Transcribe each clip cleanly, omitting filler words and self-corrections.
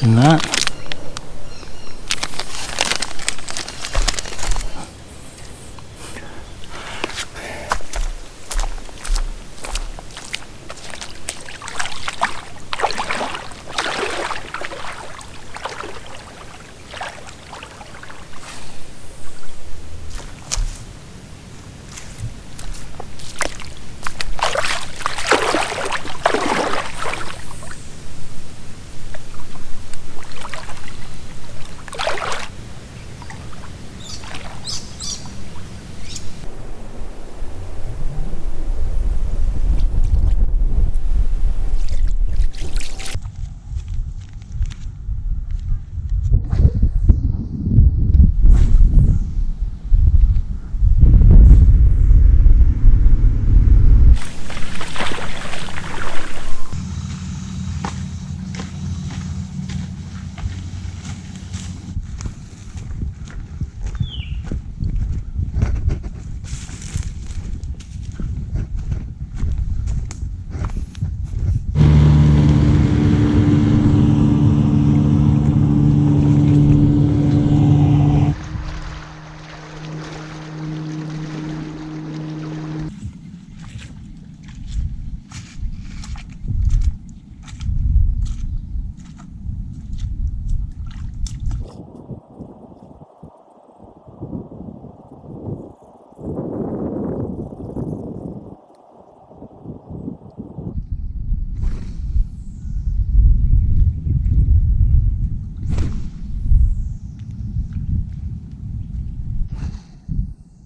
in that.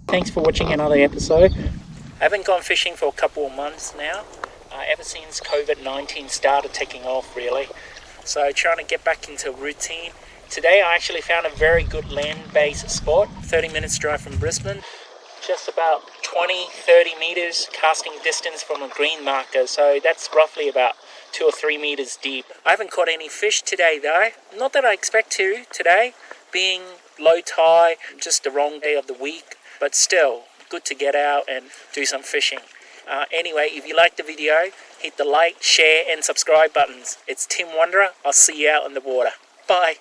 Thanks for watching another episode. I haven't gone fishing for a couple of months now, ever since COVID-19 started taking off really. So trying to get back into routine. Today I actually found a very good land-based spot, 30 minutes drive from Brisbane. Just about 20-30 meters casting distance from a green marker, so that's roughly about 2 or 3 meters deep. I haven't caught any fish today though, not that I expect to today, being low tide, just the wrong day of the week. But still, good to get out and do some fishing. Anyway, if you liked the video, hit the like, share and subscribe buttons. It's TimWanderer. I'll see you out in the water. Bye.